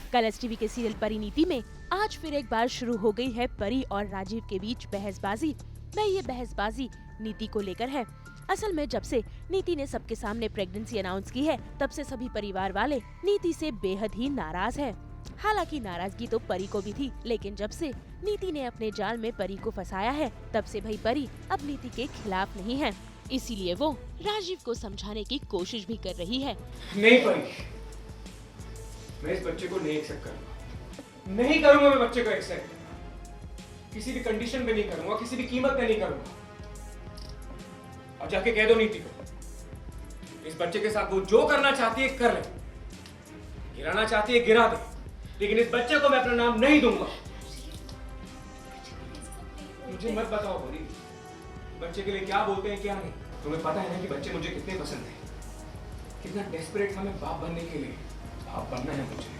Colors TV के serial Parineeti में आज फिर एक बार शुरू हो गई है परी और राजीव के बीच बहसबाजी। ये बहसबाजी नीति को लेकर है। असल में जब से नीति ने सबके सामने प्रेगनेंसी अनाउंस की है, तब से सभी परिवार वाले नीति से बेहद ही नाराज हैं। हालांकि नाराजगी तो परी को भी थी, लेकिन जब से नीति ने अपने जाल में परी को फंसाया है, तब से भाई परी अब नीति के खिलाफ नहीं है। इसीलिए वो राजीव को समझाने की कोशिश भी कर रही है। नहीं परी, मैं इस बच्चे को नहीं एक्सेप्ट करूंगा। नहीं करूंगा मैं बच्चे को एक्सेप्ट। किसी भी कंडीशन पे नहीं करूंगा, किसी भी कीमत पे नहीं करूंगा। अब जाके कह दो नीति को, इस बच्चे के साथ वो जो करना चाहती है कर ले, गिराना चाहती है गिरा दे, लेकिन इस बच्चे को मैं अपना नाम नहीं दूंगा। मुझे मत बताओ परी, बच्चे के लिए क्या बोलते हैं क्या नहीं। तुम्हें पता है ना कि बच्चे मुझे कितने पसंद है, कितना डेस्परेट था मैं बाप बनने के लिए। बाप बनना है मुझे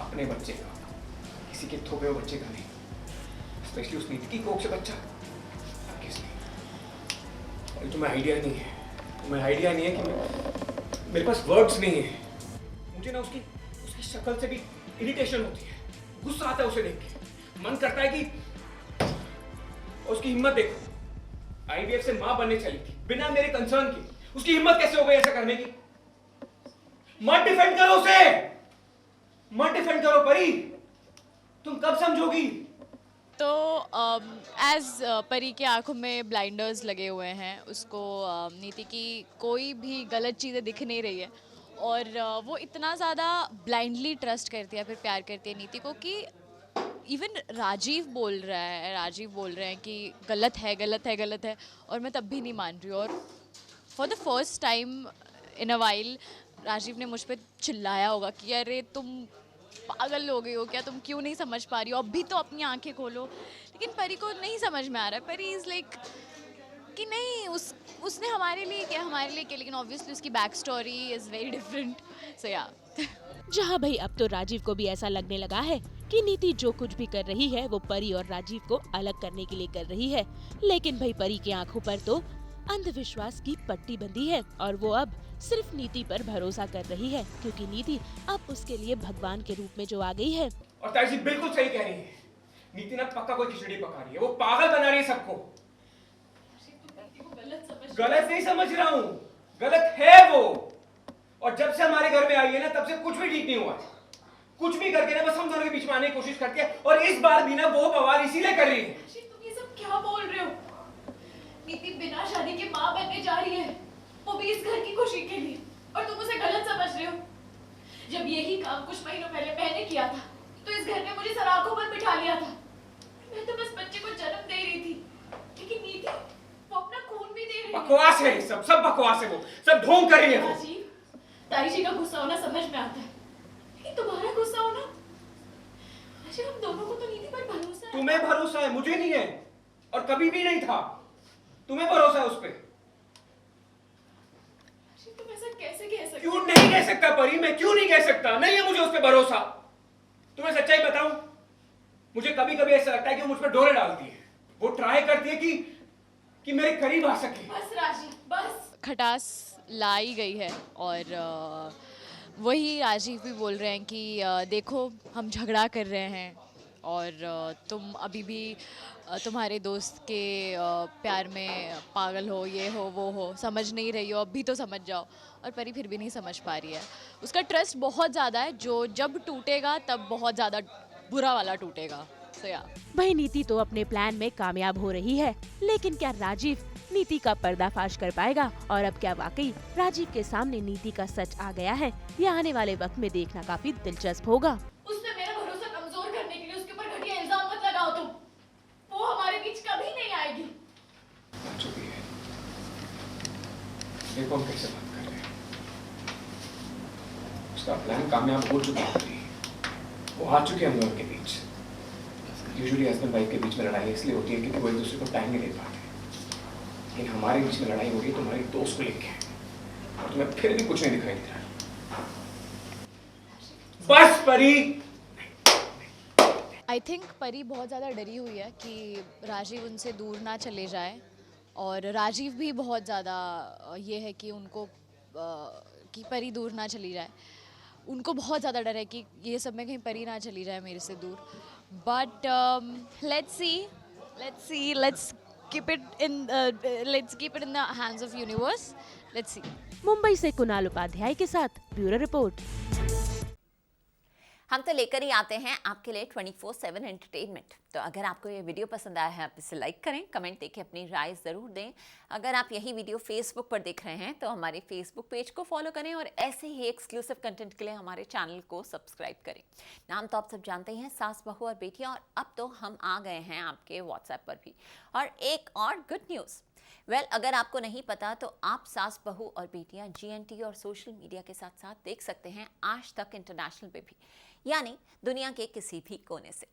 अपने बच्चे का, किसी के थोपे हुए बच्चे का नहीं। स्पेशली उस नीति की कोख से बच्चा किस लिए। और तुम्हें आइडिया नहीं है, तुम्हें आइडिया नहीं है कि मेरे पास वर्ड्स नहीं है। मुझे ना उसकी शक्ल से भी इरिटेशन होती है, गुस्सा आता है उसे देख के। मन करता है कि उसकी हिम्मत देखो, आईवीएफ से मां बनने चली थी बिना मेरे कंसर्न के। उसकी हिम्मत कैसे हो गई ऐसा करने की। मत डिफेंड करो उसे, मत डिफेंड करो परी, तुम कब समझोगी। तो एज परी के आंखों में ब्लाइंडर्स लगे हुए हैं, उसको नीति की कोई भी गलत चीज़ें दिख नहीं रही है और वो इतना ज़्यादा ब्लाइंडली ट्रस्ट करती है, फिर प्यार करती है नीति को कि इवन राजीव बोल रहे हैं कि गलत है गलत है गलत है, और मैं तब भी नहीं मान रही हूँ। और for the first time in a while Rajiv ने मुझ पर चिल्लाया होगा कि अरे तुम पागल हो गई हो क्या, तुम क्यों नहीं समझ पा रही हो, अभी तो अपनी आंखें खोलो। लेकिन परी को नहीं समझ में आ रहा है। परी इज़ लाइक कि नहीं, उसने हमारे लिए किया, लेकिन ऑब्वियसली उसकी back story is very different. So या जहाँ भाई अब तो राजीव को भी ऐसा लगने लगा है कि नीति जो कुछ भी कर रही है वो परी और राजीव को अलग करने के लिए कर रही है। लेकिन भाई परी की आंखों पर तो अंधविश्वास की पट्टी बंधी है और वो अब सिर्फ नीति पर भरोसा कर रही है, क्योंकि नीति अब उसके लिए भगवान के रूप में जो आ गई है। और ताई जी बिल्कुल सही कह रही है, नीति ना पक्का कोई खिचड़ी पका रही है, वो पागल बना रही है सबको। गलत नहीं समझ रहा हूँ, गलत है वो। और जब से हमारे घर में आई है ना, तब से कुछ भी ठीक नहीं हुआ। कुछ भी करके ना बस हम दोनों के बीच में आने की कोशिश करती है, और इस बार भी ना वो बवाल इसीलिए कर रही है। तुम ये सब क्या बोल रहे हो? नीति बिना शादी के माँ बनने जा रही है, वो भी इस घर की खुशी के लिए, और तुम उसे गलत समझ रहे हो। जब यही काम कुछ महीनों पहले मैंने किया था, तो इस घर ने मुझे सराखों पर बिठा लिया था। मैं तो बस बच्चे को जन्म दे रही थी, लेकिन नीति वो अपना खून भी दे रही है। बकवास है, सब बकवास है, वो सब ढोंग कर रही है। राजीव, ताई जी का गुस्सा होना समझ में आता है, लेकिन तुम्हारा गुस्सा होना, राजीव हम दोनों को तो नीति पर भरोसा है। तुम्हें भरोसा है, मुझे नहीं है, और कभी भी नहीं था। तुम्हें भरोसा है उस पे। तुम ऐसा कैसे कह सकते? क्यों नहीं कह सकता परी, मैं क्यों नहीं कह सकता? नहीं है मुझे उस पे भरोसा। तुम्हें सच्चाई बताऊं, मुझे कभी कभी ऐसा लगता है कि वो मुझ पे डोरे डालती है। वो ट्राई करती है कि मेरे करीब आ सके। बस राजीव, बस। खटास लाई गई है और वही राजीव भी बोल रहे हैं कि देखो हम झगड़ा कर रहे हैं और तुम अभी भी तुम्हारे दोस्त के प्यार में पागल हो, ये हो वो हो, समझ नहीं रही हो, अभी तो समझ जाओ। और परी फिर भी नहीं समझ पा रही है। उसका ट्रस्ट बहुत ज़्यादा है, जो जब टूटेगा तब बहुत ज़्यादा बुरा वाला टूटेगा। सो या वही नीति तो अपने प्लान में कामयाब हो रही है, लेकिन क्या राजीव नीति का पर्दाफाश कर पाएगा? और अब क्या वाकई राजीव के सामने नीति का सच आ गया है? यह आने वाले वक्त में देखना काफी दिलचस्प होगा। उसने मेरा भरोसा कमजोर करने के लिए उसके ऊपर घटिया इल्जाम मत लगाओ तुम। वो हमारे बीच कभी नहीं आएगी। चुकी है, देखो हम कैसे बात कर रहे हैं। उसका प्लान कामयाब हो चुका है, वो आ चुके हैं हम दोनों के बीच। यूजुअली हस्बैंड वाइफ के बीच में लड़ाई इसलिए होती है क्योंकि वो एक दूसरे को टाइम नहीं दे पाते, लेकिन हमारे बीच में लड़ाई हो रही है तुम्हारी दोस्त को लेके, और तुम्हें फिर भी कुछ नहीं दिखाई दे रहा। बस परी। आई थिंक परी बहुत ज़्यादा डरी हुई है कि राजीव उनसे दूर ना चले जाए, और राजीव भी बहुत ज़्यादा ये है कि उनको कि परी दूर ना चली जाए। उनको बहुत ज़्यादा डर है कि ये सब में कहीं परी ना चली जाए मेरे से दूर. But let's keep it in the hands of universe. Let's see. Mumbai से कुणाल उपाध्याय के साथ ब्यूरो रिपोर्ट। हम तो लेकर ही आते हैं आपके लिए 24/7 एंटरटेनमेंट। तो अगर आपको ये वीडियो पसंद आया है आप इसे लाइक करें, कमेंट देके अपनी राय ज़रूर दें। अगर आप यही वीडियो फेसबुक पर देख रहे हैं तो हमारे फेसबुक पेज को फॉलो करें और ऐसे ही एक्सक्लूसिव कंटेंट के लिए हमारे चैनल को सब्सक्राइब करें। नाम तो आप सब जानते ही हैं, सास बहू और बेटियां, और अब तो हम आ गए हैं आपके व्हाट्सएप पर भी। और एक और गुड न्यूज़, अगर आपको नहीं पता तो आप सास बहू और बेटियां GNT और सोशल मीडिया के साथ साथ देख सकते हैं आज तक इंटरनेशनल पे भी, यानी दुनिया के किसी भी कोने से।